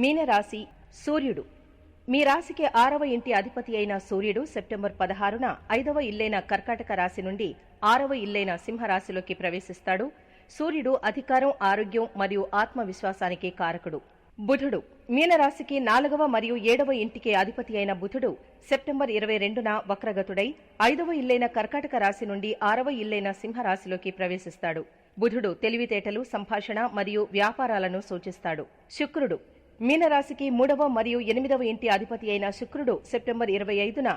మీనరాశి. సూర్యుడు మీ రాశికి 6వ ఇంటి అధిపతి అయిన సూర్యుడు సెప్టెంబర్ 16న 5వ ఇల్లైన కర్కాటక రాశి నుండి 6వ ఇల్లైన సింహరాశిలోకి ప్రవేశిస్తాడు. సూర్యుడు అధికారం, ఆరోగ్యం మరియు ఆత్మవిశ్వాసానికి కారకుడు. బుధుడు మీనరాశికి 4వ మరియు 7వ ఇంటికి అధిపతి అయిన బుధుడు సెప్టెంబర్ 22న వక్రగతుడై 5వ ఇల్లైన కర్కాటక రాశి నుండి 6వ ఇల్లైన సింహరాశిలోకి ప్రవేశిస్తాడు. బుధుడు తెలివితేటలు, సంభాషణ మరియు వ్యాపారాలను సూచిస్తాడు. శుక్రుడు మీనరాశికి 3వ మరియు 8వ ఇంటి అధిపతి అయిన శుక్రుడు సెప్టెంబర్ 25న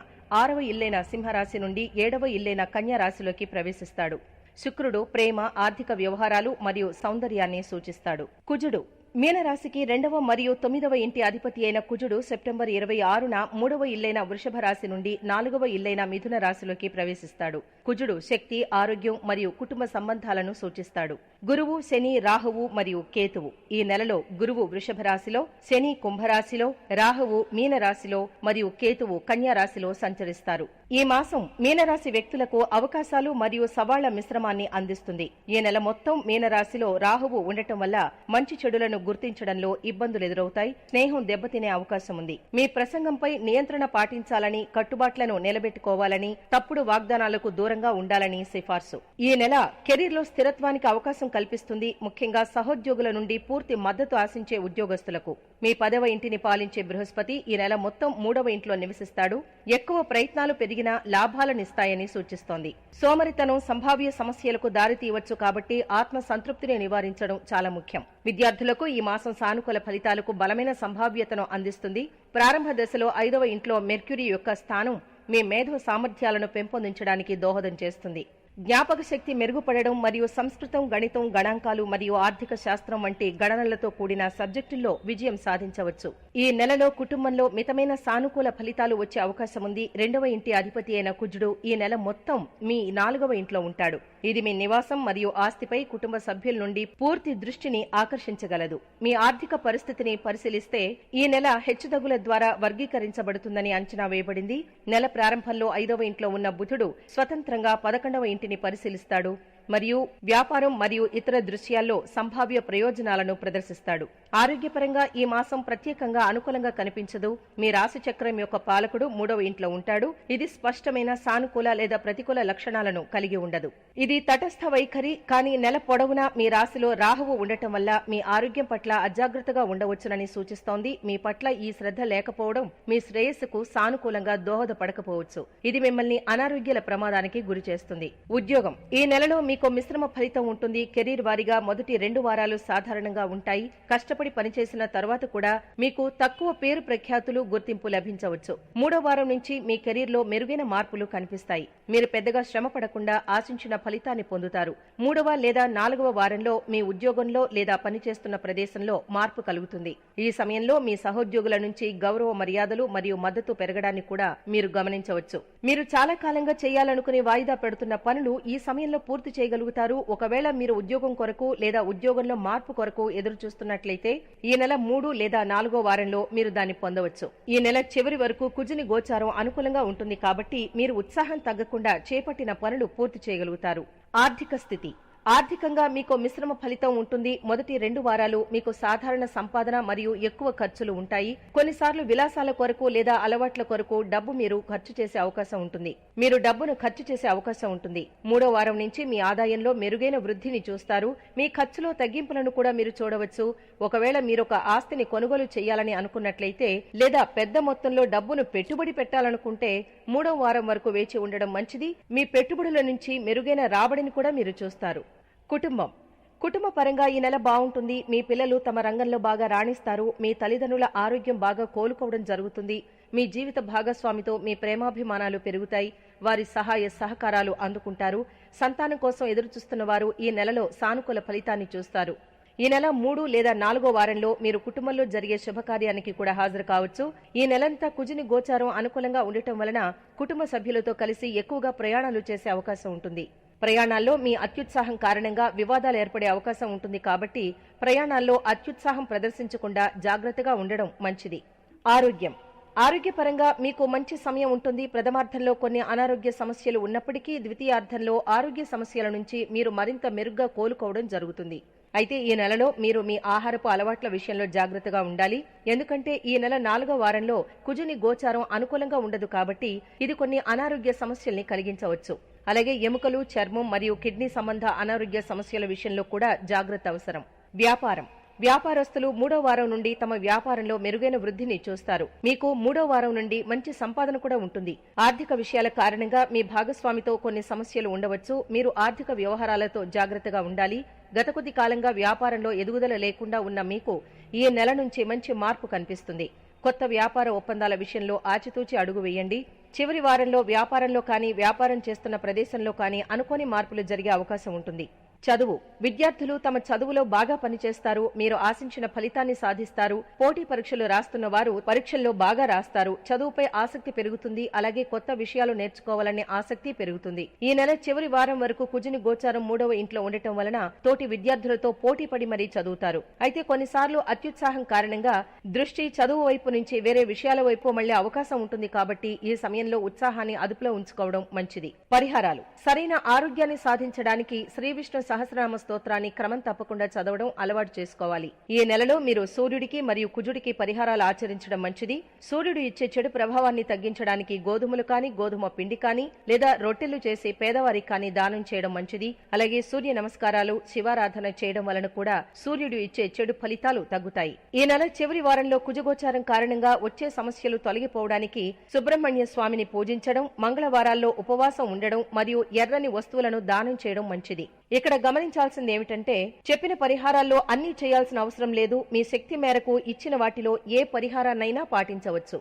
6వ ఇల్లైన సింహరాశి నుండి 7వ ఇల్లైన కన్యా రాశిలోకి ప్రవేశిస్తాడు. శుక్రుడు ప్రేమ, ఆర్థిక వ్యవహారాలు మరియు సౌందర్యాన్ని సూచిస్తాడు. కుజుడు మీనరాశికి 2వ మరియు 9వ ఇంటి అధిపతి అయిన కుజుడు సెప్టెంబర్ 26న 3వ ఇల్లైన వృషభ రాశి నుండి 4వ ఇల్లైన మిథున రాశిలోకి ప్రవేశిస్తాడు. కుజుడు శక్తి, ఆరోగ్యం మరియు కుటుంబ సంబంధాలను సూచిస్తాడు. గురువు, శని, రాహువు మరియు కేతువు ఈ నెలలో గురువు వృషభ రాశిలో, శని కుంభరాశిలో, రాహువు మీనరాశిలో మరియు కేతువు కన్యా రాశిలో సంచరిస్తారు. ఈ మాసం మీనరాశి వ్యక్తులకు అవకాశాలు మరియు సవాళ్ల మిశ్రమాన్ని అందిస్తుంది. ఈ నెల మొత్తం మీనరాశిలో రాహువు ఉండటం వల్ల మంచి చెడులను గుర్తించడంలో ఇబ్బందులు ఎదురవుతాయి. స్నేహం దెబ్బతినే అవకాశం ఉంది. మీ ప్రసంగంపై నియంత్రణ పాటించాలని, కట్టుబాట్లను నిలబెట్టుకోవాలని, తప్పుడు వాగ్దానాలకు దూరంగా ఉండాలని సిఫార్సు. ఈ నెల కెరీర్లో స్థిరత్వానికి అవకాశం కల్పిస్తుంది. ముఖ్యంగా సహోద్యోగుల నుండి పూర్తి మద్దతు ఆశించే ఉద్యోగస్తులకు. మీ 10వ ఇంటిని పాలించే బృహస్పతి ఈ నెల మొత్తం 3వ ఇంట్లో నివసిస్తాడు. ఎక్కువ ప్రయత్నాలు పెరిగినా లాభాలనిస్తాయని సూచిస్తోంది. సోమరితనం సంభావ్య సమస్యలకు దారితీయవచ్చు కాబట్టి ఆత్మ సంతృప్తిని నివారించడం చాలా ముఖ్యం. విద్యార్థులకు ఈ మాసం సానుకూల ఫలితాలకు బలమైన సంభావ్యతను అందిస్తుంది. ప్రారంభ దశలో 5వ ఇంట్లో మెర్క్యూరీ యొక్క స్థానం మీ మేధో సామర్థ్యాలను పెంపొందించడానికి దోహదం చేస్తుంది. జ్ఞాపక శక్తి మెరుగుపడడం మరియు సంస్కృతం, గణితం, గణాంకాలు మరియు ఆర్థిక శాస్త్రం వంటి గణనలతో కూడిన సబ్జెక్టుల్లో విజయం సాధించవచ్చు. ఈ నెలలో కుటుంబంలో మితమైన సానుకూల ఫలితాలు వచ్చే అవకాశం ఉంది. 2వ ఇంటి అధిపతి అయిన కుజుడు ఈ నెల మొత్తం మీ 4వ ఇంట్లో ఉంటాడు. ఇది మీ నివాసం మరియు ఆస్తిపై కుటుంబ సభ్యుల నుండి పూర్తి దృష్టిని ఆకర్షించగలదు. మీ ఆర్థిక పరిస్థితిని పరిశీలిస్తే ఈ నెల హెచ్చుతగ్గుల ద్వారా వర్గీకరించబడుతుందని అంచనా వేయబడింది. నెల ప్రారంభంలో 5వ ఇంట్లో ఉన్న బుధుడు స్వతంత్రంగా 11వ ఇంటిని పరిశీలిస్తాడు మరియు వ్యాపారం మరియు ఇతర దృశ్యాల్లో సంభావ్య ప్రయోజనాలను ప్రదర్శిస్తాడు. ఆరోగ్యపరంగా ఈ మాసం ప్రత్యేకంగా అనుకూలంగా కనిపించదు. మీ రాశి చక్రం యొక్క పాలకుడు 3వ ఇంట్లో ఉంటాడు. ఇది స్పష్టమైన సానుకూల లేదా ప్రతికూల లక్షణాలను కలిగి ఉండదు. ఇది తటస్థ వైఖరి. కానీ నెల పొడవునా మీ రాశిలో రాహువు ఉండటం వల్ల మీ ఆరోగ్యం పట్ల అజాగ్రత్తగా ఉండవచ్చునని సూచిస్తోంది. మీ పట్ల ఈ శ్రద్ధ లేకపోవడం మీ శ్రేయస్సుకు సానుకూలంగా దోహదపడకపోవచ్చు. ఇది మిమ్మల్ని అనారోగ్యాల ప్రమాదానికి గురి చేస్తుంది. ఉద్యోగం ఈ నెలలో మీకు మిశ్రమ ఫలితం ఉంటుంది. కెరీర్ వారీగా మొదటి 2 వారాలు సాధారణంగా ఉంటాయి. కష్టపడి పనిచేసిన తర్వాత కూడా మీకు తక్కువ పేరు ప్రఖ్యాతులు, గుర్తింపు లభించవచ్చు. 3వ వారం నుంచి మీ కెరీర్లో మెరుగైన మార్పులు కనిపిస్తాయి. మీరు పెద్దగా శ్రమ పడకుండా ఆశించిన ఫలితాన్ని పొందుతారు. 3వ లేదా 4వ వారంలో మీ ఉద్యోగంలో లేదా పనిచేస్తున్న ప్రదేశంలో మార్పు కలుగుతుంది. ఈ సమయంలో మీ సహోద్యోగుల నుంచి గౌరవ మర్యాదలు మరియు మద్దతు పెరగడాన్ని కూడా మీరు గమనించవచ్చు. మీరు చాలా కాలంగా చేయాలనుకుని వాయిదా పెడుతున్న పనులు ఈ సమయంలో పూర్తి చేయగలుగుతారు. ఒకవేళ మీరు ఉద్యోగం కొరకు లేదా ఉద్యోగంలో మార్పు కొరకు ఎదురు చూస్తున్నట్లయితే ఈ నెల 3 లేదా 4వ వారంలో మీరు దాన్ని పొందవచ్చు. ఈ నెల చివరి వరకు కుజుని గోచారం అనుకూలంగా ఉంటుంది కాబట్టి మీరు ఉత్సాహం తగ్గకుండా చేపట్టిన పనులు పూర్తి చేయగలుగుతారు. ఆర్థిక స్థితి ఆర్థికంగా మీకు మిశ్రమ ఫలితం ఉంటుంది. మొదటి 2 వారాలు మీకు సాధారణ సంపాదన మరియు ఎక్కువ ఖర్చులు ఉంటాయి. కొన్నిసార్లు విలాసాల కొరకు లేదా అలవాట్ల కొరకు డబ్బు మీరు ఖర్చు చేసే అవకాశం ఉంటుంది. మీరు డబ్బును ఖర్చు చేసే అవకాశం ఉంటుంది. 3వ వారం నుంచి మీ ఆదాయంలో మెరుగైన వృద్ధిని చూస్తారు. మీ ఖర్చులో తగ్గింపులను కూడా మీరు చూడవచ్చు. ఒకవేళ మీరొక ఆస్తిని కొనుగోలు చేయాలని అనుకున్నట్లయితే లేదా పెద్ద మొత్తంలో డబ్బును పెట్టుబడి పెట్టాలనుకుంటే 3వ వారం వరకు వేచి ఉండడం మంచిది. మీ పెట్టుబడుల నుంచి మెరుగైన రాబడిని కూడా మీరు చూస్తారు. కుటుంబ పరంగా ఈ నెల బాగుంటుంది. మీ పిల్లలు తమ రంగంలో బాగా రాణిస్తారు. మీ తల్లిదండ్రుల ఆరోగ్యం బాగా కోలుకోవడం జరుగుతుంది. మీ జీవిత భాగస్వామితో మీ ప్రేమాభిమానాలు పెరుగుతాయి. వారి సహాయ సహకారాలు అందుకుంటారు. సంతానం కోసం ఎదురుచూస్తున్న వారు ఈ నెలలో సానుకూల ఫలితాన్ని చూస్తారు. ఈ నెల 3 లేదా 4వ వారంలో మీరు కుటుంబంలో జరిగే శుభకార్యానికి కూడా హాజరు కావచ్చు. ఈ నెలంతా కుజుని గోచారం అనుకూలంగా ఉండటం వలన కుటుంబ సభ్యులతో కలిసి ఎక్కువగా ప్రయాణాలు చేసే అవకాశం ఉంటుంది. ప్రయాణాల్లో మీ అత్యుత్సాహం కారణంగా వివాదాలు ఏర్పడే అవకాశం ఉంటుంది కాబట్టి ప్రయాణాల్లో అత్యుత్సాహం ప్రదర్శించకుండా జాగ్రత్తగా ఉండడం మంచిది. ఆరోగ్యపరంగా మీకు మంచి సమయం ఉంటుంది. ప్రథమార్థంలో కొన్ని అనారోగ్య సమస్యలు ఉన్నప్పటికీ ద్వితీయార్థంలో ఆరోగ్య సమస్యల నుంచి మీరు మరింత మెరుగ్గా కోలుకోవడం జరుగుతుంది. అయితే ఈ నెలలో మీరు మీ ఆహారపు అలవాట్ల విషయంలో జాగ్రత్తగా ఉండాలి. ఎందుకంటే ఈ నెల 4వ వారంలో కుజుని గోచారం అనుకూలంగా ఉండదు కాబట్టి ఇది కొన్ని అనారోగ్య సమస్యల్ని కలిగించవచ్చు. అలాగే ఎముకలు, చర్మం మరియు కిడ్నీ సంబంధ అనారోగ్య సమస్యల విషయంలో కూడా జాగ్రత్త అవసరం. వ్యాపారస్తులు 3వ వారం నుండి తమ వ్యాపారంలో మెరుగైన వృద్ధిని చూస్తారు. మీకు 3వ వారం నుండి మంచి సంపాదన కూడా ఉంటుంది. ఆర్థిక విషయాల కారణంగా మీ భాగస్వామితో కొన్ని సమస్యలు ఉండవచ్చు. మీరు ఆర్థిక వ్యవహారాలతో జాగ్రత్తగా ఉండాలి. గత కొద్ది కాలంగా వ్యాపారంలో ఎదుగుదల లేకుండా ఉన్న మీకు ఈ నెల నుంచి మంచి మార్పు కనిపిస్తుంది. కొత్త వ్యాపార ఒప్పందాల విషయంలో ఆచితూచి అడుగు వేయండి. చివరి వారంలో వ్యాపారంలో కానీ, వ్యాపారం చేస్తున్న ప్రదేశంలో కానీ అనుకోని మార్పులు జరిగే అవకాశం ఉంటుంది. విద్యార్థులు తమ చదువులో బాగా పనిచేస్తారు. మీరు ఆశించిన ఫలితాన్ని సాధిస్తారు. పోటీ పరీక్షలు రాస్తున్న వారు పరీక్షల్లో బాగా రాస్తారు. చదువుపై ఆసక్తి పెరుగుతుంది. అలాగే కొత్త విషయాలు నేర్చుకోవాలనే ఆసక్తి పెరుగుతుంది. ఈ నెల చివరి వారం వరకు కుజుని గోచారం 3వ ఇంట్లో ఉండటం వలన తోటి విద్యార్థులతో పోటీ పడి మరీ చదువుతారు. అయితే కొన్నిసార్లు అత్యుత్సాహం కారణంగా దృష్టి చదువు వైపు నుంచి వేరే విషయాల వైపు మళ్లే అవకాశం ఉంటుంది. కాబట్టి ఈ సమయంలో ఉత్సాహాన్ని అదుపులో ఉంచుకోవడం మంచిది. పరిహారాలు: సరైన ఆరోగ్యాన్ని సాధించడానికి శ్రీ విష్ణు సహస్రనామ స్తోత్రాన్ని క్రమం తప్పకుండా చదవడం అలవాటు చేసుకోవాలి. ఈ నెలలో మీరు సూర్యుడికి మరియు కుజుడికి పరిహారాలు ఆచరించడం మంచిది. సూర్యుడు ఇచ్చే చెడు ప్రభావాన్ని తగ్గించడానికి గోధుమలు కానీ, గోధుమ పిండి కానీ లేదా రొట్టెలు చేసి పేదవారికి కానీ దానం చేయడం మంచిది. అలాగే సూర్య నమస్కారాలు, శివారాధన చేయడం వలన కూడా సూర్యుడు ఇచ్చే చెడు ఫలితాలు తగ్గుతాయి. ఈ నెల చివరి వారంలో కుజగోచారం కారణంగా వచ్చే సమస్యలు తొలగిపోవడానికి సుబ్రహ్మణ్య స్వామిని పూజించడం, మంగళవారాల్లో ఉపవాసం ఉండడం మరియు ఎర్రని వస్తువులను దానం చేయడం మంచిది. ఇక్కడ గమనించాల్సింది ఏమిటంటే, చెప్పిన పరిహారాల్లో అన్నీ చేయాల్సిన అవసరం లేదు. మీ శక్తి మేరకు ఇచ్చిన వాటిలో ఏ పరిహారాన్నైనా పాటించవచ్చు.